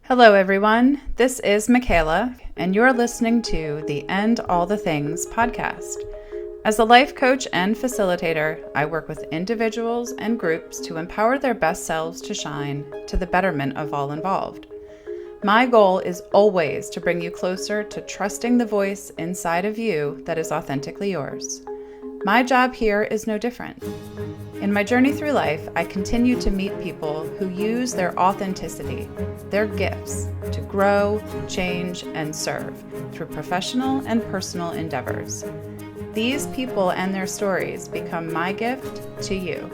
Hello, everyone. This is Michaela, and you're listening to the End All the Things podcast. As a life coach and facilitator, I work with individuals and groups to empower their best selves to shine to the betterment of all involved. My goal is always to bring you closer to trusting the voice inside of you that is authentically yours. My job here is no different. In my journey through life, I continue to meet people who use their authenticity, their gifts, to grow, change, and serve through professional and personal endeavors. These people and their stories become my gift to you,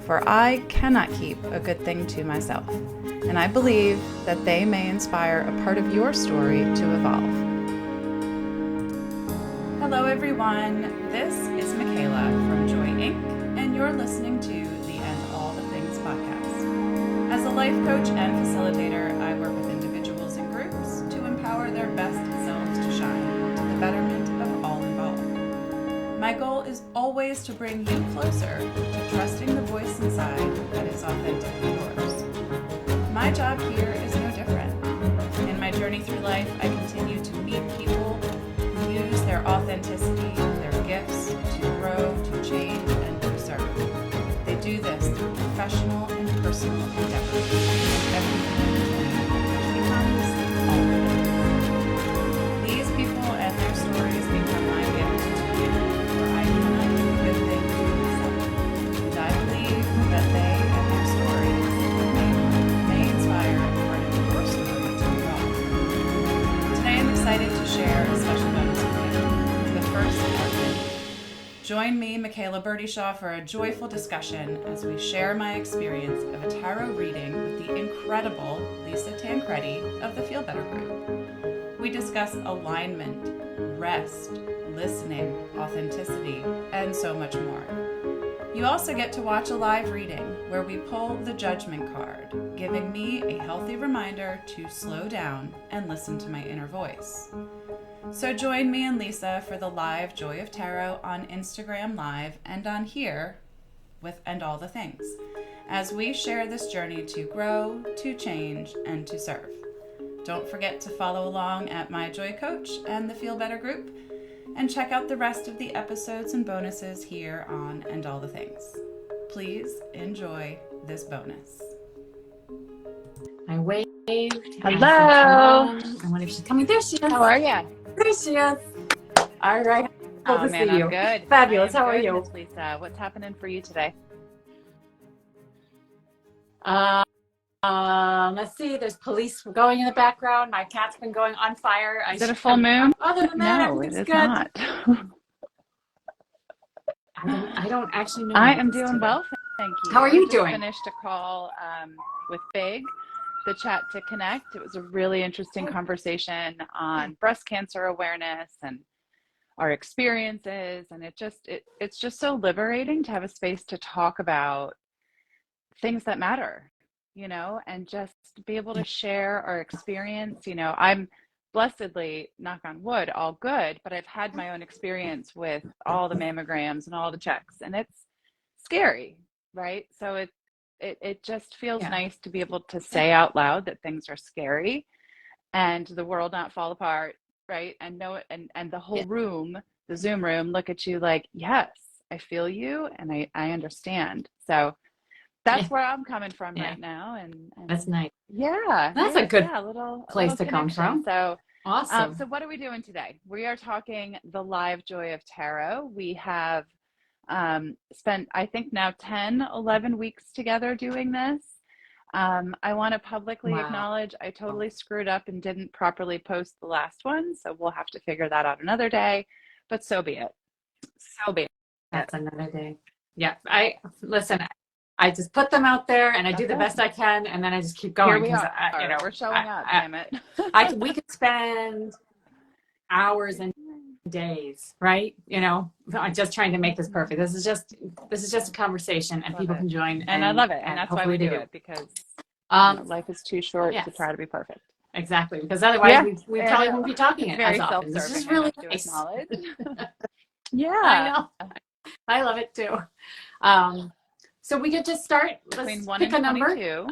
for I cannot keep a good thing to myself, and I believe that they may inspire a part of your story to evolve. Hello, everyone. This is Michaela from Joy Inc., and you're listening to the End All the Things podcast. As a life coach and facilitator, I work with individuals and groups to empower their best selves to shine to the betterment of all involved. My goal is always to bring you closer to trusting the voice inside that is authentically yours. My job here is no different. In my journey through life, I continue to meet people who use their authenticity, their gifts to grow, to change, and to serve. They do this through professional and personal endeavors, everything in between, which becomes all of it. These people and their stories become my gift to you, for I cannot do a good thing to myself. And I believe that they and their stories may inspire a part of your story to evolve. Today I'm excited to share a special bonus with you, the first ever. Join me, Michaela Burdyshaw, for a joyful discussion as we share my experience of a tarot reading with the incredible Lisa Tancredi of the Feel Better group. We discuss alignment, rest, listening, authenticity, and so much more. You also get to watch a live reading where we pull the judgment card, giving me a healthy reminder to slow down and listen to my inner voice. So join me and Lisa for the live Joy of Tarot on Instagram Live and on here with And All the Things, as we share this journey to grow, to change, and to serve. Don't forget to follow along at My Joy Coach and the Feel Better group, and check out the rest of the episodes and bonuses here on And All the Things. Please enjoy this bonus. I waved. Hello. I wonder if she's coming. There she is. How are you? There she is. All right. Oh Good to man, see you. I'm good. Fabulous. I am How are good, you? Miss Lisa? What's happening for you today? Let's see. There's police going in the background. My cat's been going on fire. Is it a full moon? Other than that, No, it everything's is good. not. I don't actually know. I am doing well, thank you. How are you Just doing? Finished a call with Big, the Chat to Connect. It was a really interesting conversation on breast cancer awareness and our experiences, and it's just so liberating to have a space to talk about things that matter, and just be able to share our experience. I'm blessedly, knock on wood, all good, but I've had my own experience with all the mammograms and all the checks, and it's scary, right? So it just feels nice to be able to say out loud that things are scary and the world not fall apart, right? And know it, and the whole room, the Zoom room, look at you like, yes, I feel you, and I understand. So that's where I'm coming from right now, and That's nice. yeah, That's a good little place to come connection. from. So Awesome. so what are we doing today? We are talking the live Joy of Tarot. We have spent, I think now 10, 11 weeks together doing this. I want to publicly acknowledge I totally screwed up and didn't properly post the last one, so we'll have to figure that out another day, but so be it. So be it. That's another day. Yeah. I just put them out there and I do the best I can, and then I just keep going. Here we are. We're showing up, damn it. We could spend hours and days, right? Just trying to make this perfect. This is just a conversation, and people can join. And I love it, and that's why we do it, because life is too short to try to be perfect. Exactly, because otherwise we probably won't be talking it as often. This is really nice. Yeah, I know. I love it too. So we could just start. Let's between 1 pick and a number. 22.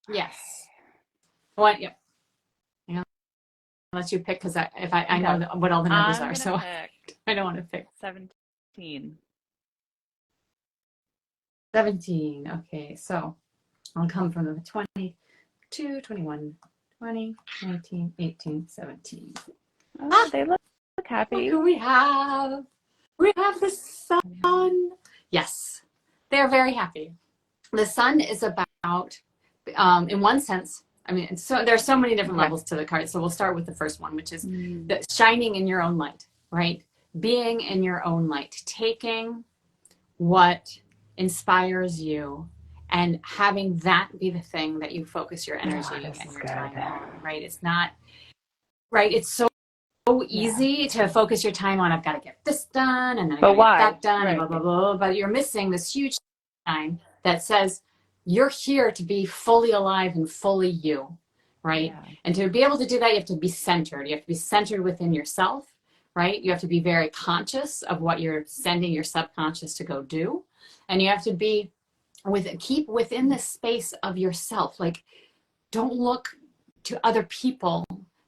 Yes. What? Yeah. You know, unless you pick, because I know Okay. what all the numbers I'm are, gonna so pick I don't want to pick 17. 17. Okay, so I'll come from the 22, 21, 20, 19, 18, 17. Oh, they look What happy. do we have? We have the sun. Yes, they're very happy. The sun is about, in one sense, I mean, so there's so many different Okay. levels to the card. So we'll start with the first one, which is Mm. the shining in your own light, right? Being in your own light, taking what inspires you and having that be the thing that you focus your energy this and is your good. time on, right? It's not, right? It's so easy to focus your time on, I've got to get this done and then I got But to get why? that done and Right. blah, blah, blah. But you're missing this huge time that says you're here to be fully alive and fully you, right? Yeah. And to be able to do that, you have to be centered. You have to be centered within yourself, right? You have to be very conscious of what you're sending your subconscious to go do. And you have to be keep within the space of yourself. Like, don't look to other people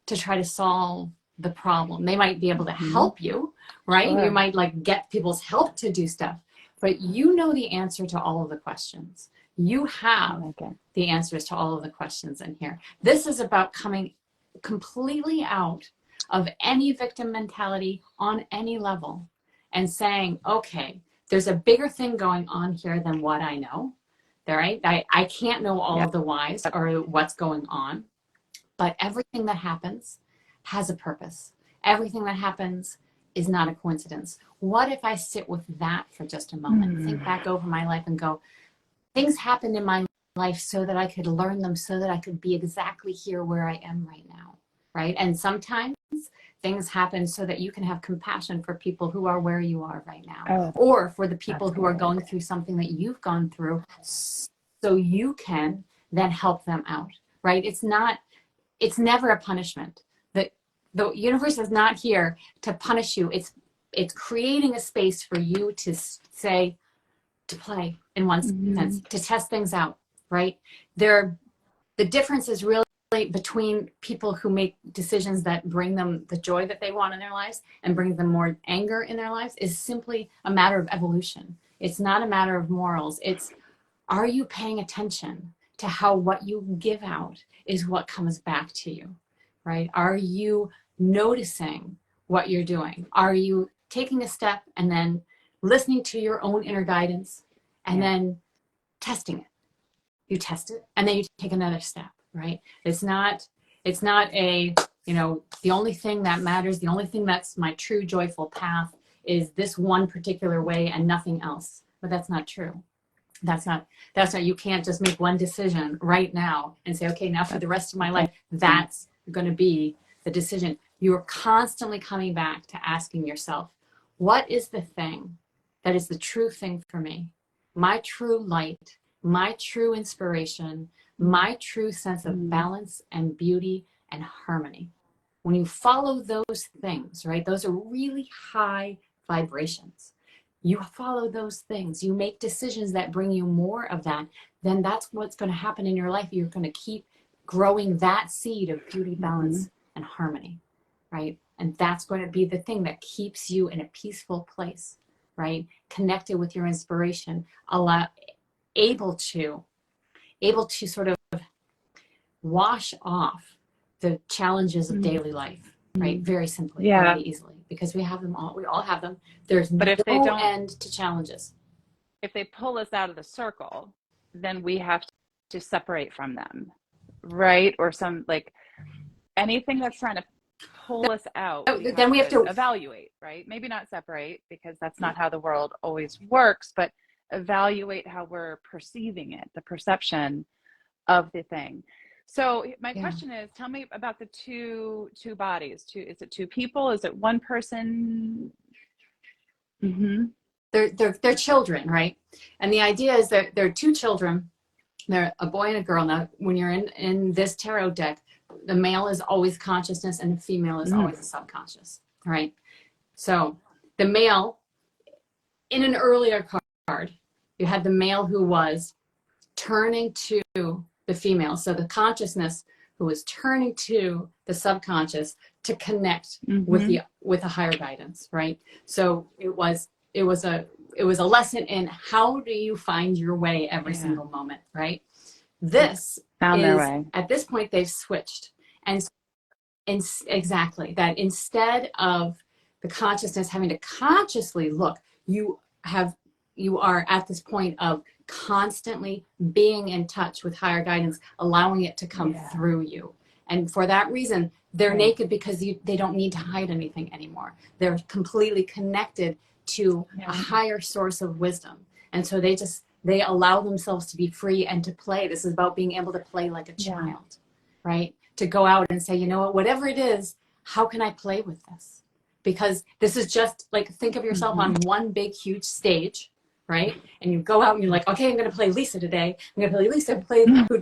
to try to solve the problem. They might be able to help you, right? Sure. You might like get people's help to do stuff, but you know the answer to all of the questions. You have the answers to all of the questions in here. This is about coming completely out of any victim mentality on any level and saying, okay, there's a bigger thing going on here than what I know. All right. I can't know all of the whys or what's going on, but everything that happens has a purpose. Everything that happens is not a coincidence. What if I sit with that for just a moment, think back over my life and go, things happened in my life so that I could learn them, so that I could be exactly here where I am right now, right? And sometimes things happen so that you can have compassion for people who are where you are right now, or for the people who are going through something that you've gone through, so you can then help them out, right? It's never a punishment. The universe is not here to punish you. It's creating a space for you to say, to play in one sense, to test things out, right? The difference is really between people who make decisions that bring them the joy that they want in their lives and bring them more anger in their lives is simply a matter of evolution. It's not a matter of morals. It's, are you paying attention to how what you give out is what comes back to you, right? Are you noticing what you're doing? Are you taking a step and then listening to your own inner guidance and then testing it? You test it and then you take another step, right? It's not a, the only thing that matters, the only thing that's my true joyful path is this one particular way and nothing else. But that's not true. That's not, you can't just make one decision right now and say, okay, now for the rest of my life, that's going to be the decision. You're constantly coming back to asking yourself, what is the thing that is the true thing for me? My true light, my true inspiration, my true sense of balance and beauty and harmony. When you follow those things, right, those are really high vibrations. You follow those things, you make decisions that bring you more of that, then that's what's going to happen in your life. You're going to keep growing that seed of beauty, balance, and harmony, right? And that's going to be the thing that keeps you in a peaceful place, right? Connected with your inspiration, able to sort of wash off the challenges of daily life, right? Very simply, very easily, because we have them all. We all have them. There's no end to challenges. If they pull us out of the circle, then we have to separate from them, right? Or some, like, anything that's trying to pull us out, Then we have to evaluate, right? Maybe not separate, because that's not how the world always works, but evaluate how we're perceiving it, the perception of the thing. So my question is, tell me about the two bodies. Is it two people? Is it one person? They're children, right? And the idea is that they're two children. They're a boy and a girl. Now, when you're in this tarot deck, the male is always consciousness and the female is always the subconscious, right? So the male, in an earlier card, you had the male who was turning to the female. So the consciousness who was turning to the subconscious to connect Mm-hmm. with a higher guidance, right? So it was a lesson in how do you find your way every single moment, right? This Found their is, way. at this point, they've switched. And exactly that, instead of the consciousness having to consciously look, you are at this point of constantly being in touch with higher guidance, allowing it to come through you. And for that reason, they're naked because they don't need to hide anything anymore. They're completely connected to a higher source of wisdom. And so they allow themselves to be free and to play. This is about being able to play like a child, right? To go out and say, you know what, whatever it is, how can I play with this? Because this is just like, think of yourself on one big, huge stage, right? And you go out and you're like, okay, I'm going to play Lisa today. I'm going to play Lisa,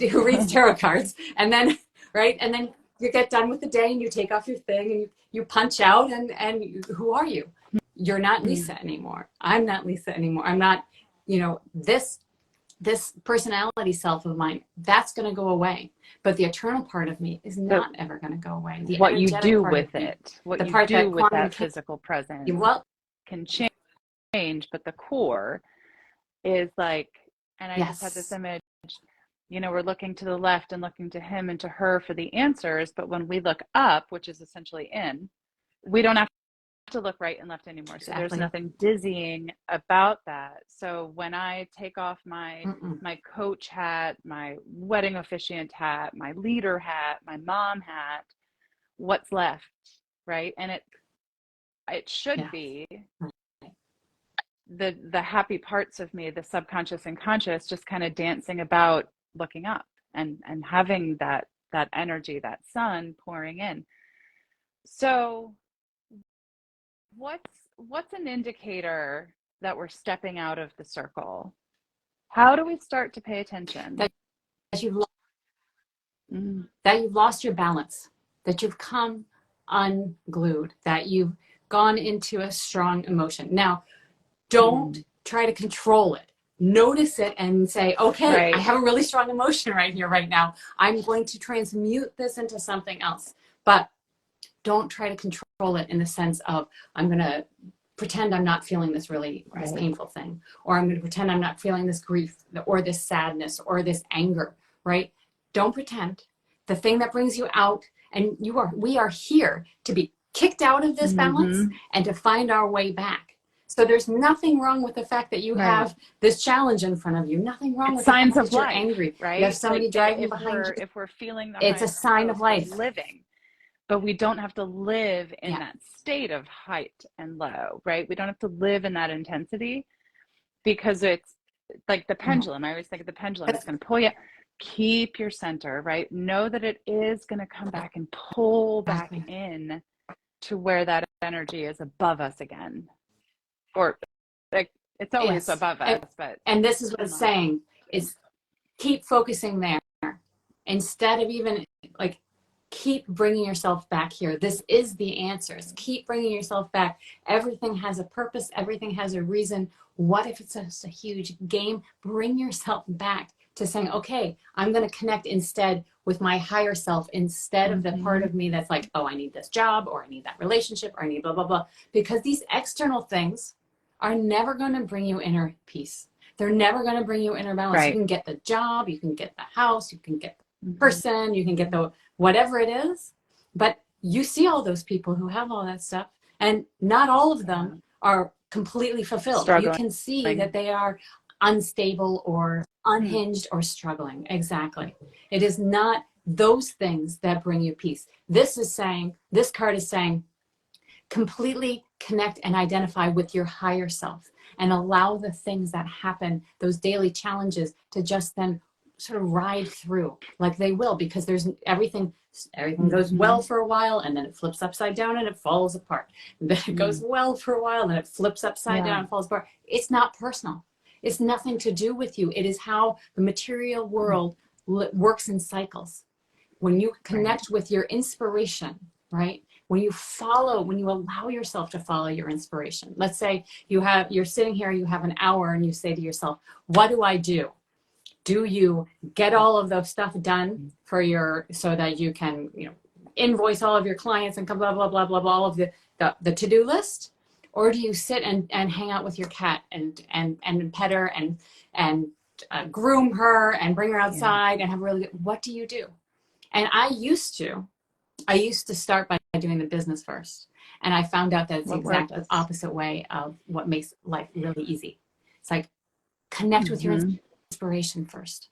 who reads tarot cards. And then, right? And then you get done with the day and you take off your thing and you punch out and who are you? You're not Lisa anymore. I'm not Lisa anymore. I'm not, this personality self of mine, that's going to go away. But the eternal part of me is not ever going to go away. The what you do part with of me, it, what the you part do with that physical presence can change, but the core is like, and I just had this image, we're looking to the left and looking to him and to her for the answers. But when we look up, which is essentially in, we don't have to look right and left anymore. So there's nothing dizzying about that. So when I take off my coach hat, my wedding officiant hat, my leader hat, my mom hat, what's left, right? And it should be the happy parts of me, the subconscious and conscious, just kind of dancing about, looking up and having that energy, that sun pouring in. So what's an indicator that we're stepping out of the circle? How do we start to pay attention? That you've lost your balance, that you've come unglued, that you've gone into a strong emotion. Now, don't try to control it. Notice it and say, okay, I have a really strong emotion right here, right now. I'm going to transmute this into something else. But don't try to control it in the sense of, I'm going to pretend I'm not feeling this this painful thing, or I'm going to pretend I'm not feeling this grief or this sadness or this anger, right? Don't pretend. The thing that brings you out, and we are here to be kicked out of this balance and to find our way back. So there's nothing wrong with the fact that you have this challenge in front of you. Nothing wrong with signs the fact of that you're life, angry. right? You have somebody driving behind you. If we're feeling the it's a sign of life. Living. But we don't have to live in that state of height and low, right? We don't have to live in that intensity, because it's like the pendulum. I always think of the pendulum. It's going to pull you. Keep your center, right? Know that it is going to come back and pull back in to where that energy is above us again. Or like it's always above us, and this is what it's saying is keep focusing there instead of even like keep bringing yourself back here. This is the answers. Keep bringing yourself back. Everything has a purpose. Everything has a reason. What if it's just a huge game? Bring yourself back to saying, okay, I'm going to connect instead with my higher self instead of the part of me that's like, oh, I need this job, or I need that relationship, or I need blah, blah, blah. Because these external things are never going to bring you inner peace. They're never going to bring you inner balance. You can get the job, you can get the house, you can get the person, you can get the whatever it is, but you see all those people who have all that stuff, and not all of them are completely fulfilled. You can see that they are unstable or unhinged or struggling. Exactly. It is not those things that bring you peace. This card is saying, completely connect and identify with your higher self and allow the things that happen, those daily challenges, to just then sort of ride through like they will, because there's everything goes well for a while, and then it flips upside down and it falls apart. And then it goes well for a while and it flips upside down and falls apart. It's not personal. It's nothing to do with you. It is how the material world works in cycles. When you connect with your inspiration, right? When you allow yourself to follow your inspiration. Let's say you're sitting here, you have an hour, and you say to yourself, what do I do? Do you get all of the stuff done for your, so that you can, invoice all of your clients and blah, blah, blah, blah, blah, all of the to-do list? Or do you sit and hang out with your cat and pet her and groom her and bring her outside and have really, what do you do? And I used to start by doing the business first. And I found out that it's the exact opposite way of what makes life really easy. It's like, connect with your inspiration first.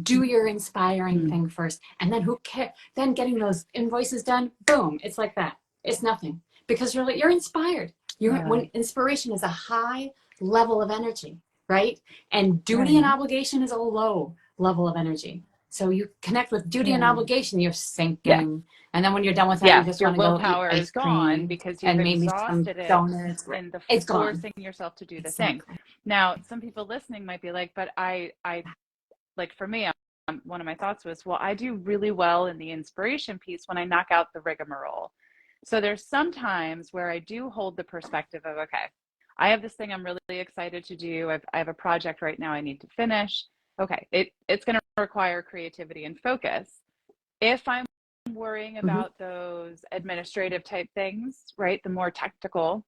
Do your inspiring thing first. And then who cares? Then getting those invoices done, boom, it's like that. It's nothing. Because you're inspired. When inspiration is a high level of energy, right? And duty and obligation is a low level of energy. So you connect with duty and obligation, you're sinking. And then when you're done with that, you just want to go eat willpower ice is gone cream because you've and maybe some exhausted it donuts. in the It's forcing gone. yourself to do the Exactly. thing. Now, some people listening might be like, but I like, for me, one of my thoughts was, well, I do really well in the inspiration piece when I knock out the rigmarole. So there's some times where I do hold the perspective of, okay, I have this thing I'm really excited to do. I have a project right now I need to finish. Okay, it's going to require creativity and focus. If I'm worrying about those administrative type things, right, the more technical,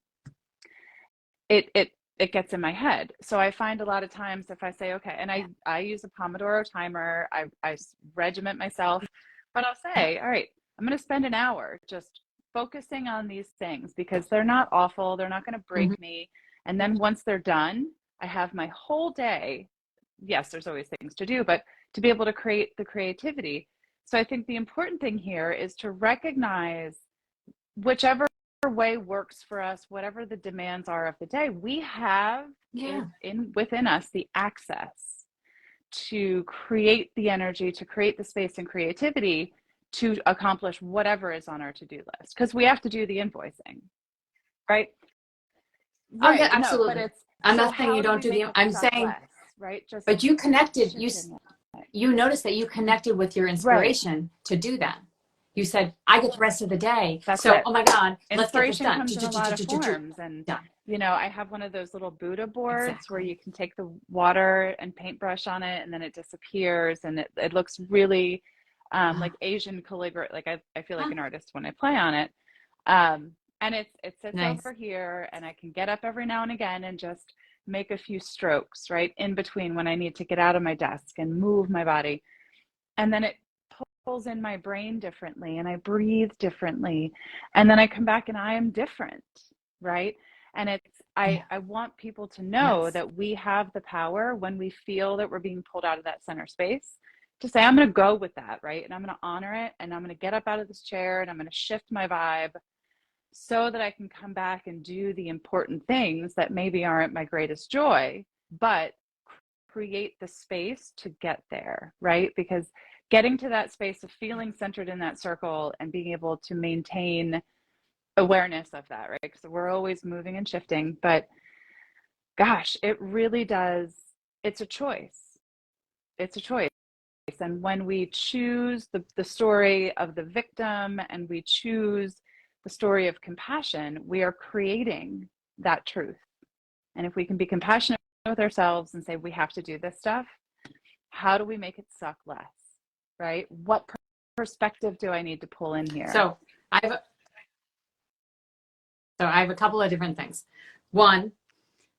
it gets in my head. So I find a lot of times if I say, okay, and I use a Pomodoro timer, I regiment myself, but I'll say, all right, I'm going to spend an hour just focusing on these things because they're not awful. They're not going to break me. And then once they're done, I have my whole day. Yes, there's always things to do, but to be able to create the creativity. So I think the important thing here is to recognize whichever way works for us, whatever the demands are of the day, we have within us the access to create the energy, to create the space and creativity to accomplish whatever is on our to-do list, because we have to do the invoicing, right? Oh yeah, absolutely. No, but it's, I'm not saying you don't do the, I'm saying, less, right? Just, but you connected, you noticed that you connected with your inspiration to do that. You said, I get the rest of the day. That's so, it. oh my God, let's get this Inspiration done. comes in a lot of forms. And, I have one of those little Buddha boards where you can take the water and paintbrush on it and then it disappears and it looks really like Asian calligraphy. Like I feel like an artist when I play on it. And it sits over here and I can get up every now and again and just make a few strokes, right, in between when I need to get out of my desk and move my body. And then it pulls in my brain differently and I breathe differently. And then I come back and I am different, right? And I want people to know that we have the power when we feel that we're being pulled out of that center space to say, I'm going to go with that, right? And I'm going to honor it. And I'm going to get up out of this chair and I'm going to shift my vibe so that I can come back and do the important things that maybe aren't my greatest joy, but create the space to get there, right? Because getting to that space of feeling centered in that circle and being able to maintain awareness of that, right? Because we're always moving and shifting, but gosh, it really does. It's a choice. It's a choice. And when we choose the story of the victim and we choose the story of compassion, we are creating that truth. And if we can be compassionate with ourselves and say, we have to do this stuff, how do we make it suck less, right? What perspective do I need to pull in here? So I have a couple of different things. One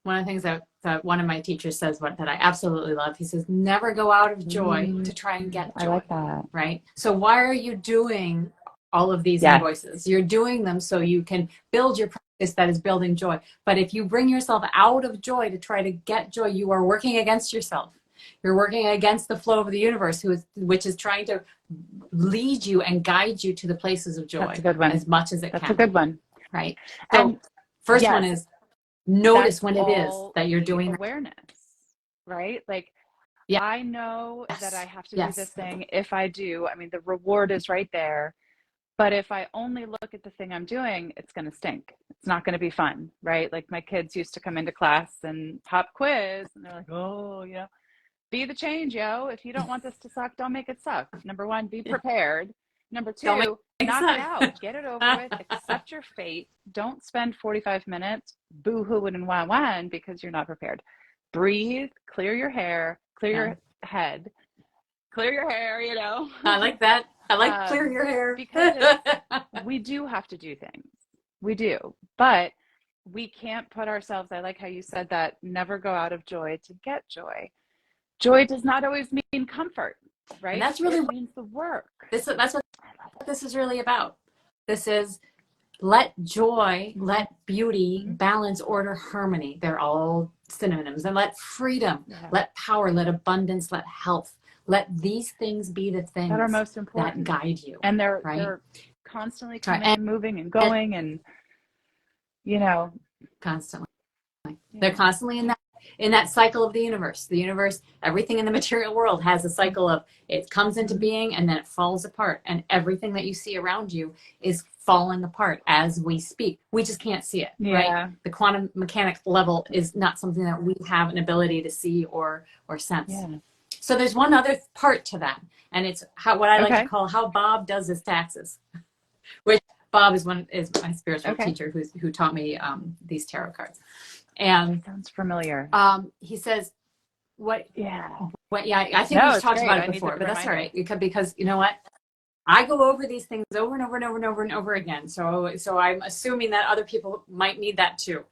of the things that one of my teachers says that I absolutely love, he says, never go out of joy to try and get joy. I like that. Right? So why are you doing all of these invoices? You're doing them so you can build your practice that is building joy. But if you bring yourself out of joy to try to get joy, you are working against yourself. You're working against the flow of the universe, which is trying to lead you and guide you to the places of joy. That's a good one. As much as it can. That's a good one. Right? So And first one is notice when it is that you're doing awareness, right? Like, I know that I have to do this thing. If I do, I mean, the reward is right there. But if I only look at the thing I'm doing, it's going to stink. It's not going to be fun, right? Like my kids used to come into class and pop quiz and they're like, oh, be the change, yo. If you don't want this to suck, don't make it suck. Number one, be prepared. Number two, knock it out. Get it over with. Accept your fate. Don't spend 45 minutes boo-hooing and wah-wahing because you're not prepared. Breathe, clear your hair, clear your head, clear your hair, you know. I like that. I like clear your hair. Because we do have to do things. We do. But we can't put ourselves, I like how you said that, never go out of joy to get joy. Joy does not always mean comfort, right? And that's really it means the work. That's what this is really about. This is let joy, let beauty, balance, order, harmony. They're all synonyms. And let freedom, let power, let abundance, let health. Let these things be the things that are most important, that guide you. And they're constantly coming and moving and going and you know, constantly. They're constantly in that cycle of the universe. The universe, everything in the material world has a cycle of it comes into being and then it falls apart. And everything that you see around you is falling apart as we speak. We just can't see it, right? The quantum mechanics level is not something that we have an ability to see or sense. So there's one other part to that, and it's what I like to call how Bob does his taxes, which Bob is my spiritual teacher who taught me these tarot cards. And sounds familiar. He says, I think we've talked about it before, but that's all right, because you know what? I go over these things over and over and over and over and over again. So I'm assuming that other people might need that too.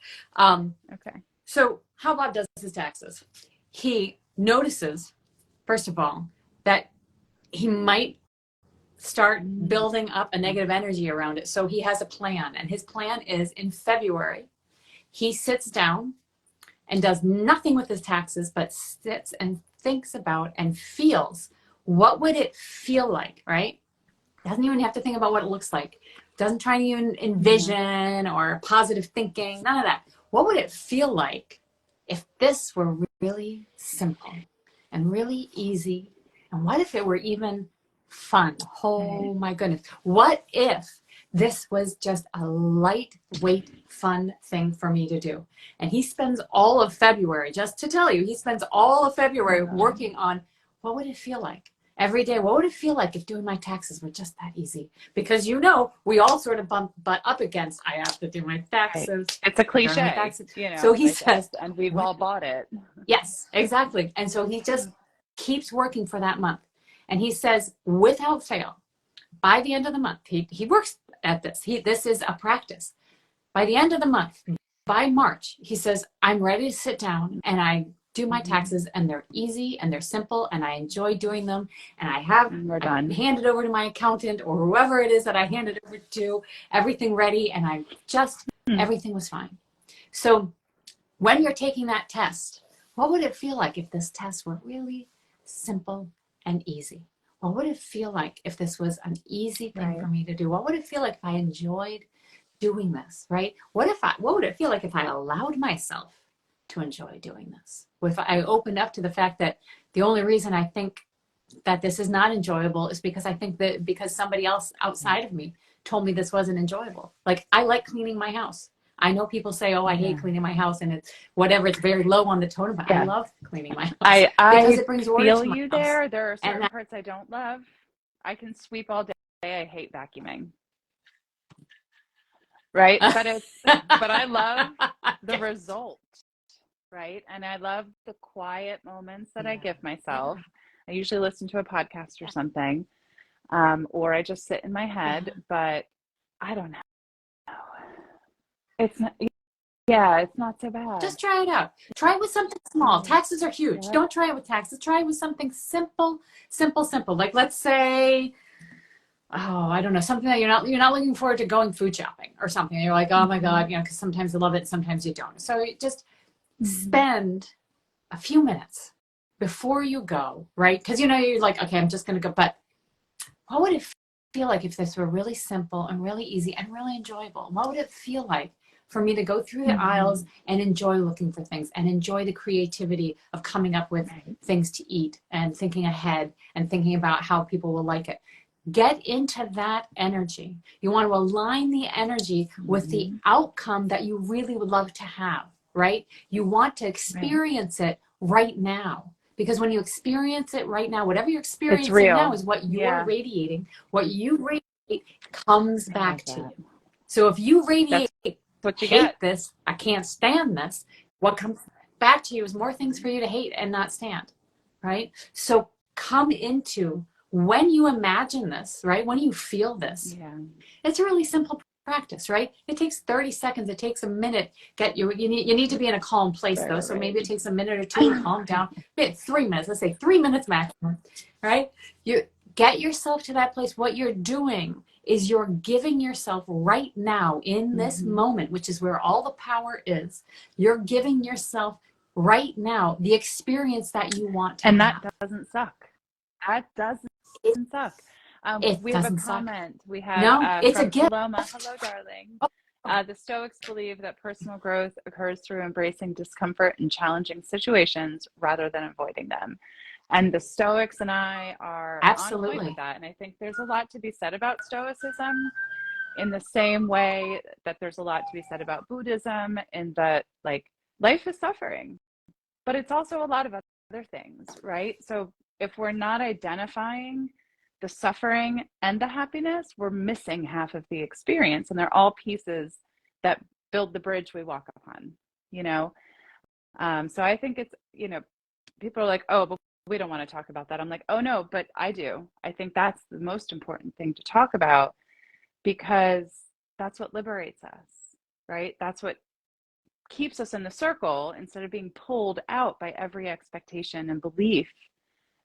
So how Bob does his taxes, he notices, first of all, that he might start building up a negative energy around it. So he has a plan, and his plan is in February, he sits down and does nothing with his taxes, but sits and thinks about and feels what would it feel like, right? Doesn't even have to think about what it looks like. Doesn't try to even envision or positive thinking, none of that. What would it feel like if this were really simple and really easy? And what if it were even fun? Oh my goodness. What if this was just a lightweight, fun thing for me to do? And he spends all of February, just to tell you, he spends all of February working on what would it feel like? Every day, what would it feel like if doing my taxes were just that easy? Because we all sort of butt up against, I have to do my taxes. It's a cliche, you know. So he says, and we've all bought it. Yes, exactly. And so he just keeps working for that month. And he says, without fail, by the end of the month, he works at this. This is a practice. By the end of the month, by March, he says, I'm ready to sit down and I do my taxes, and they're easy and they're simple and I enjoy doing them, and I hand it over to my accountant or whoever it is that I hand it over to, everything ready, and everything was fine. So when you're taking that test, what would it feel like if this test were really simple and easy? What would it feel like if this was an easy thing for me to do? What would it feel like if I enjoyed doing this, right? What would it feel like if I allowed myself to enjoy doing this? If I opened up to the fact that the only reason I think that this is not enjoyable is because I think that because somebody else outside of me told me this wasn't enjoyable. Like, I like cleaning my house. I know people say, oh, I hate cleaning my house, and it's whatever, it's very low on the totem, but I love cleaning my house because it brings order feel to my you house. there. There are certain parts I don't love. I can sweep all day. I hate vacuuming. Right? But I love the result. Right? And I love the quiet moments that I give myself. I usually listen to a podcast or something, or I just sit in my head, but I don't know. It's not, it's not so bad. Just try it out. Try it with something small. Taxes are huge. Don't try it with taxes. Try it with something simple. Like, let's say, I don't know, something that you're not looking forward to going food shopping or something. You're like, oh my God, because sometimes you love it, sometimes you don't. So just spend a few minutes before you go, right? Because you're like, okay, I'm just going to go. But what would it feel like if this were really simple and really easy and really enjoyable? What would it feel like for me to go through the aisles and enjoy looking for things and enjoy the creativity of coming up with things to eat and thinking ahead and thinking about how people will like it? Get into that energy. You want to align the energy with the outcome that you really would love to have, right? You want to experience it right now. Because when you experience it right now, whatever you're experiencing now is what you're radiating. What you radiate comes back to you. So if you radiate, what you hate this, I can't stand this, what comes back to you is more things for you to hate and not stand. right? So come into, when you imagine this, right? When you feel this, it's a really simple practice, right? It takes 30 seconds. It takes a minute. You need to be in a calm place though. So maybe it takes a minute or two to calm down. Maybe 3 minutes. Let's say 3 minutes maximum, right? You get yourself to that place. What you're doing is you're giving yourself right now in this moment, which is where all the power is. You're giving yourself right now the experience that you want to have. And that doesn't suck. That doesn't suck. We have a comment. Suck. We have it's from a gift. Paloma. Hello, darling. The Stoics believe that personal growth occurs through embracing discomfort in challenging situations rather than avoiding them. And the Stoics and I are on point with that. And I think there's a lot to be said about Stoicism, in the same way that there's a lot to be said about Buddhism, in that, like, life is suffering, but it's also a lot of other things, right? So if we're not identifying the suffering and the happiness, we're missing half of the experience. And they're all pieces that build the bridge we walk upon, you know? So I think it's, you know, people are like, oh, but we don't want to talk about that. I'm like, oh no, but I do. I think that's the most important thing to talk about, because that's what liberates us, right? That's what keeps us in the circle instead of being pulled out by every expectation and belief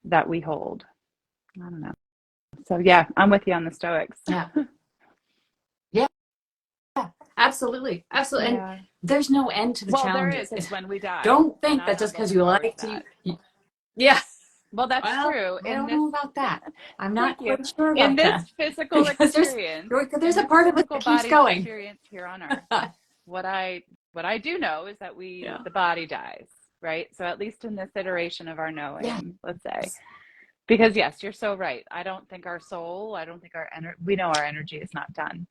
that we hold. I don't know. So yeah, I'm with you on the Stoics. Yeah. Absolutely. Yeah. And there's no end to the challenges. There is when we die. Don't think that just because you like to. Yeah. Well, that's true. I don't know about that. I'm not quite sure about in this physical experience. There's a part of it that keeps going. Experience here on Earth. What I do know is that the body dies, right? So at least in this iteration of our knowing, let's say. Because yes, you're so right. I don't think our soul, we know our energy is not done.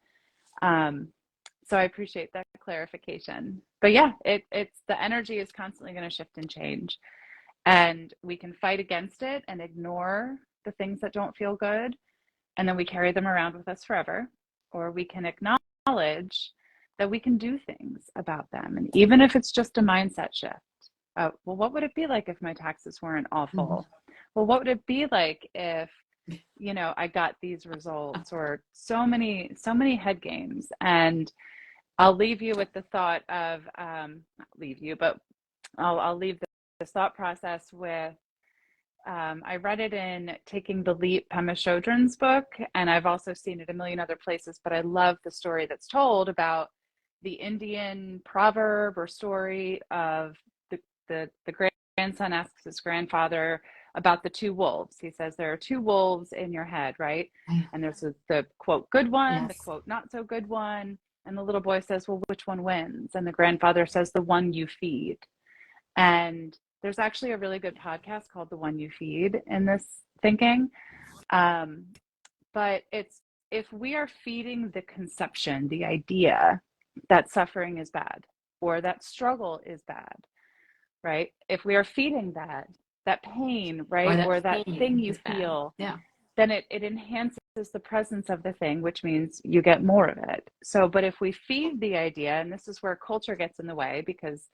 So I appreciate that clarification. But yeah, it's the energy is constantly going to shift and change. And we can fight against it and ignore the things that don't feel good, and then we carry them around with us forever. Or we can acknowledge that we can do things about them. And even if it's just a mindset shift, well, what would it be like if my taxes weren't awful? Well, what would it be like if, you know, I got these results? Or so many head games. And I'll leave you with the thought of, not leave you, but I'll leave this thought process with, I read it in Taking the Leap, Pema Chodron's book, and I've also seen it a million other places, but I love the story that's told about the Indian proverb or story of the grandson asks his grandfather about the two wolves. He says, there are two wolves in your head, right? And there's the quote good one, the quote not so good one. And the little boy says, well, which one wins? And the grandfather says, the one you feed. And there's actually a really good podcast called The One You Feed in this thinking. But it's, if we are feeding the conception, the idea that suffering is bad or that struggle is bad, right? If we are feeding that pain, right? Or that thing you feel, then it enhances the presence of the thing, which means you get more of it. So, but if we feed the idea, and this is where culture gets in the way, because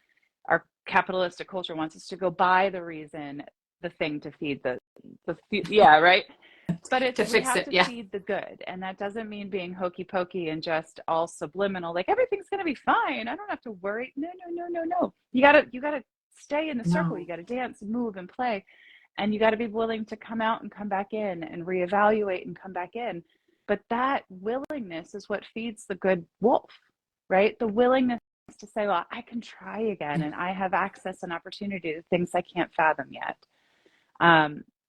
our capitalistic culture wants us to go buy the reason, the thing to feed right? But it's, we have to feed the good. And that doesn't mean being hokey pokey and just all subliminal, like everything's going to be fine, I don't have to worry. No. You gotta stay in the circle. You got to dance and move and play. And you got to be willing to come out and come back in and reevaluate and come back in. But that willingness is what feeds the good wolf, right? The willingness to say, well, I can try again, and I have access and opportunity to things I can't fathom yet.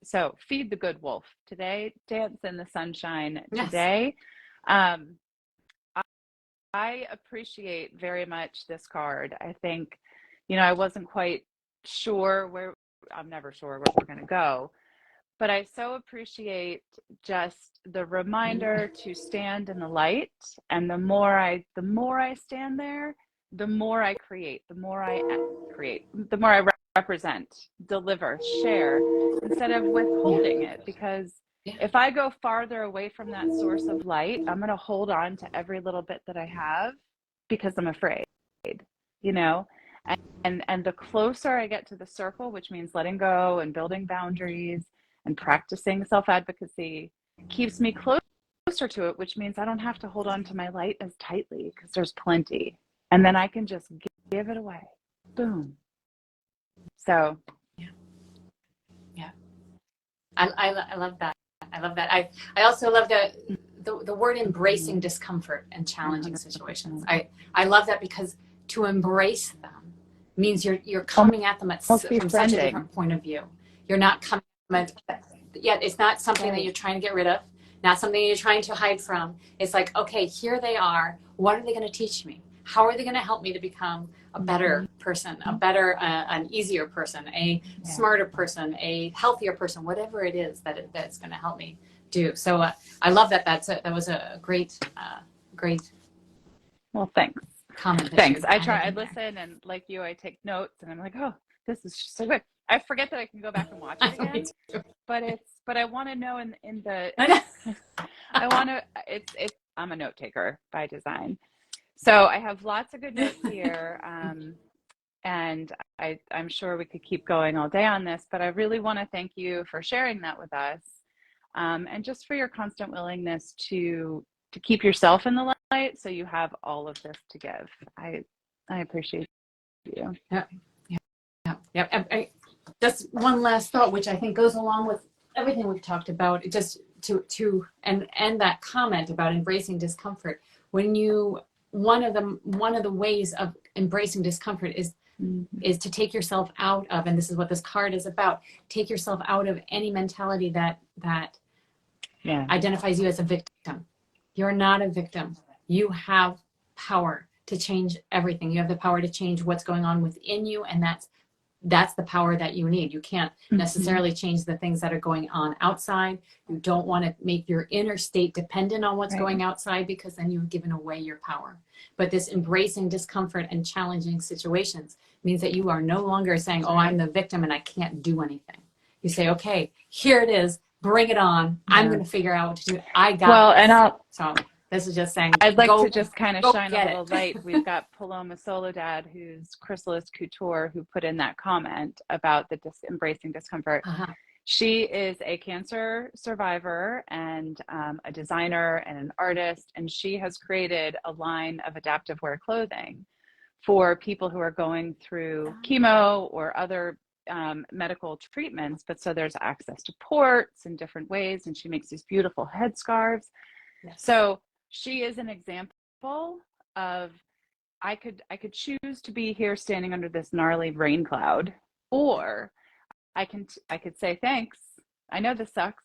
So feed the good wolf today, dance in the sunshine today. I appreciate very much this card. I think, you know, I wasn't quite sure I'm never sure where we're going to go, but I so appreciate just the reminder to stand in the light. And the more I stand there, the more I create, the more I represent, deliver, share, instead of withholding it. Because if I go farther away from that source of light, I'm going to hold on to every little bit that I have because I'm afraid, you know? And the closer I get to the circle, which means letting go and building boundaries and practicing self-advocacy, keeps me closer to it, which means I don't have to hold on to my light as tightly because there's plenty. And then I can just give it away. Boom. So yeah. I love that. I love that. I also love the word embracing discomfort and challenging situations. I love that because to embrace them means you're coming at them from such a different point of view. You're not coming at them it's not something that you're trying to get rid of, not something you're trying to hide from. It's like, okay, here they are. What are they going to teach me? How are they going to help me to become a better person, a better, an easier person, a smarter person, a healthier person, whatever it is that's going to help me do. So I love that. That was a great, great. Well, thanks. Comment. Thanks. I listen, and like you, I take notes, and I'm like, oh, this is so good. I forget that I can go back and watch it again, but I want to know in the I want to it's I'm a note taker by design. So I have lots of good notes here, and I'm sure we could keep going all day on this, but I really want to thank you for sharing that with us, and just for your constant willingness to keep yourself in the light, so you have all of this to give. I appreciate you. Yeah. Just one last thought, which I think goes along with everything we've talked about, just to end that comment about embracing discomfort. When you one of the ways of embracing discomfort is to take yourself out of, and this is what this card is about, take yourself out of any mentality that identifies you as a victim. You're not a victim. You have power to change everything. You have the power to change what's going on within you, and that's the power that you need. You can't necessarily change the things that are going on outside. You don't want to make your inner state dependent on what's going outside, because then you've given away your power. But this embracing discomfort and challenging situations means that you are no longer saying, oh, I'm the victim and I can't do anything. You say, okay, here it is. Bring it on. I'm going to figure out what to do. I got this. So this is just saying, I'd like to just kind of shine a little light. We've got Paloma Soledad, who's Chrysalis Couture, who put in that comment about the embracing discomfort. She is a cancer survivor and a designer and an artist, and she has created a line of adaptive wear clothing for people who are going through chemo or other medical treatments, but so there's access to ports in different ways, and she makes these beautiful headscarves. So she is an example of I could choose to be here standing under this gnarly rain cloud, or I could say thanks, I know this sucks,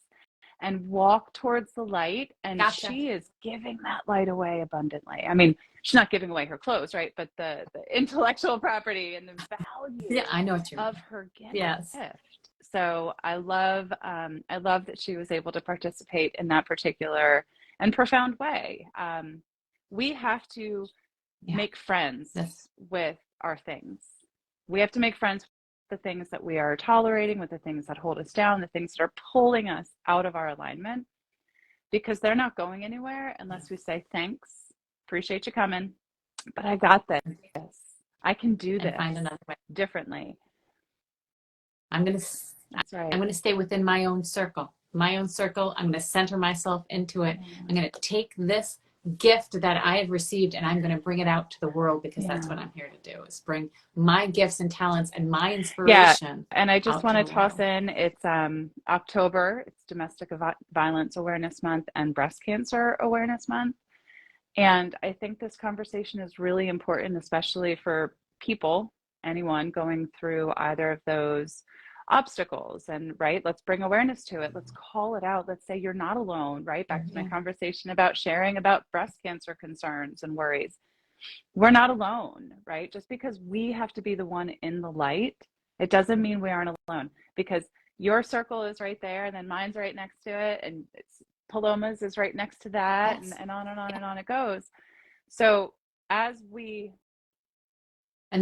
and walk towards the light. And she is giving that light away abundantly. I mean, she's not giving away her clothes, right? But the intellectual property and the value I know what you mean. of her gift. So I love that she was able to participate in that particular and profound way. We have to make friends with our things. We have to make friends with the things that we are tolerating, with the things that hold us down, the things that are pulling us out of our alignment, because they're not going anywhere unless we say, thanks, appreciate you coming, but I got this. I can do this. Find another way differently. I'm going to stay within my own circle. I'm going to center myself into it. I'm going to take this gift that I have received and I'm going to bring it out to the world, because that's what I'm here to do, is bring my gifts and talents and my inspiration. And I just want to toss in, it's October, it's Domestic Violence Awareness Month and Breast Cancer Awareness Month. And I think this conversation is really important, especially for people, anyone going through either of those obstacles. And let's bring awareness to it. Let's call it out. Let's say you're not alone, right? Back to my conversation about sharing about breast cancer concerns and worries. We're not alone, right? Just because we have to be the one in the light, it doesn't mean we aren't alone, because your circle is right there, and then mine's right next to it, and Paloma's is right next to that, and on and on and on it goes. So the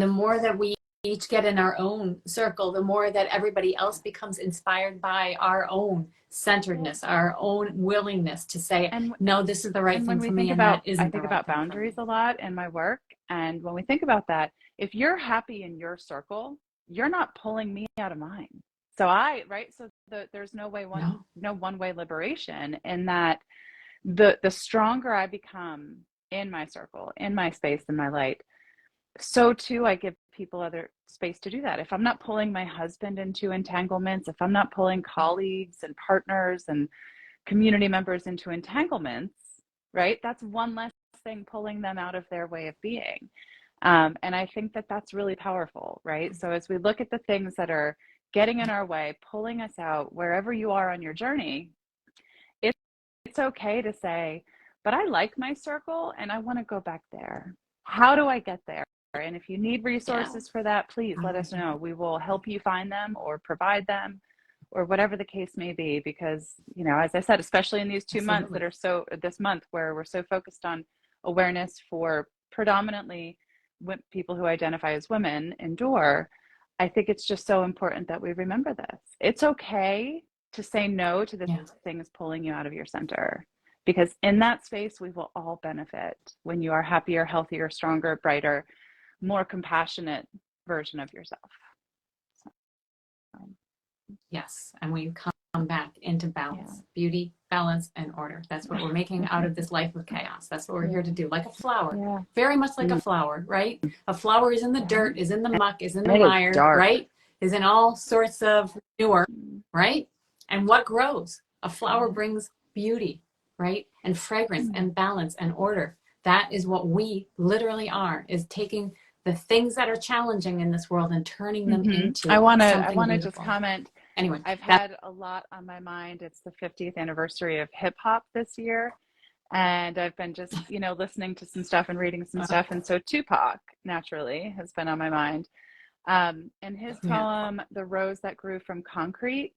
more that we each get in our own circle, the more that everybody else becomes inspired by our own centeredness, our own willingness to say, no, this is the right thing for me, and that isn't the right thing for me. I think about boundaries a lot in my work. And when we think about that, if you're happy in your circle, you're not pulling me out of mine. So there's no one-way liberation in that. The stronger I become in my circle, in my space, in my light, so too I give people other space to do that. If I'm not pulling my husband into entanglements, if I'm not pulling colleagues and partners and community members into entanglements, right? That's one less thing pulling them out of their way of being. And I think that that's really powerful, right? So as we look at the things that are getting in our way, pulling us out, wherever you are on your journey, it's okay to say, but I like my circle and I want to go back there. How do I get there? And if you need resources for that, please let us know. We will help you find them or provide them or whatever the case may be. Because, as I said, especially in these 2 months this month where we're so focused on awareness for predominantly people who identify as women endure, I think it's just so important that we remember this. It's okay to say no to the things pulling you out of your center, because in that space we will all benefit when you are happier, healthier, stronger, brighter, more compassionate version of yourself. Yes, and we come back into balance, beauty, balance, and order. That's what we're making out of this life of chaos. That's what we're here to do, like a flower, very much like a flower, right? A flower is in the dirt, is in the muck, is in the mire, right? Is in all sorts of manure, right? And what grows? A flower brings beauty, right? And fragrance and balance and order. That is what we literally are, is taking the things that are challenging in this world and turning them into I want something to just comment. Anyway, I've had a lot on my mind. It's the 50th anniversary of hip hop this year. And I've been just, listening to some stuff and reading some stuff. And so Tupac, naturally, has been on my mind. And his poem, The Rose That Grew from Concrete,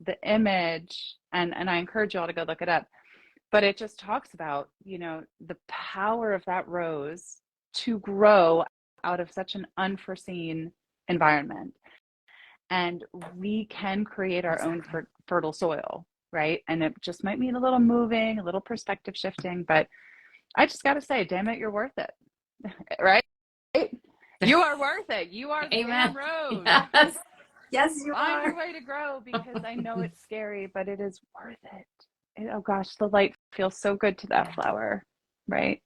the image, and I encourage you all to go look it up, but it just talks about, the power of that rose to grow out of such an unforeseen environment. And we can create our own fertile soil, right? And it just might mean a little moving, a little perspective shifting, but I just got to say, damn it, you're worth it, right? You are worth it. You are the damn rose. Yes, you are. Find your way to grow, because I know it's scary, but it is worth it. Oh gosh, the light feels so good to that flower, right?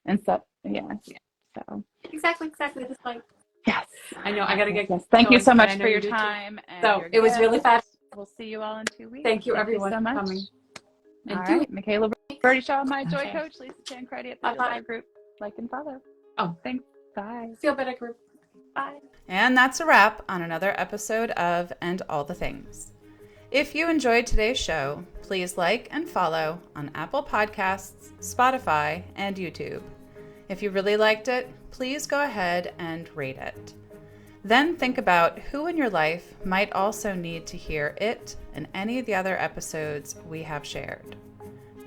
And so, so exactly this light. Yes, I know. I gotta get. Yes. Thank you so much for your time. And so it was really fast. We'll see you all in 2 weeks. Thank you, everyone, so much. for coming. All right, Michaela Birdie-Shaw, my joy coach, Lisa Tancredi at the Feel Better Group. Like and follow. Oh, thanks. Bye. Feel Better Group. Bye. And that's a wrap on another episode of And All the Things. If you enjoyed today's show, please like and follow on Apple Podcasts, Spotify, and YouTube. If you really liked it, please go ahead and rate it. Then think about who in your life might also need to hear it and any of the other episodes we have shared.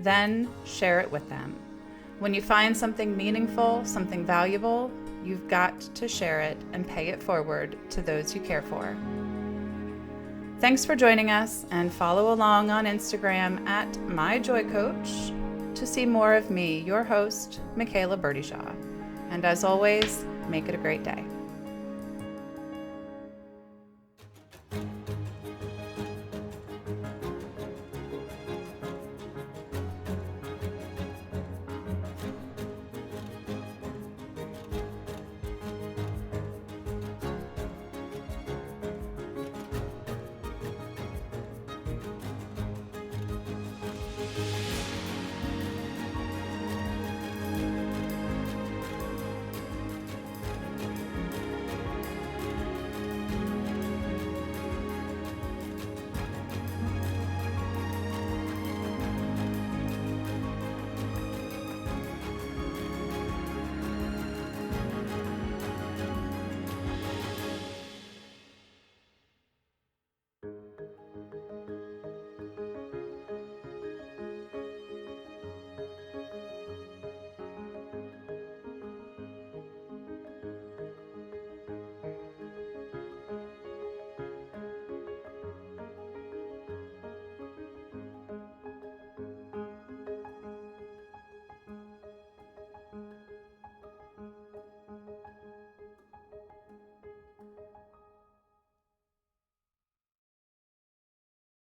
Then share it with them. When you find something meaningful, something valuable, you've got to share it and pay it forward to those you care for. Thanks for joining us, and follow along on Instagram at MyJoyCoach to see more of me, your host, Michaela Birdie-Shaw. And as always, make it a great day.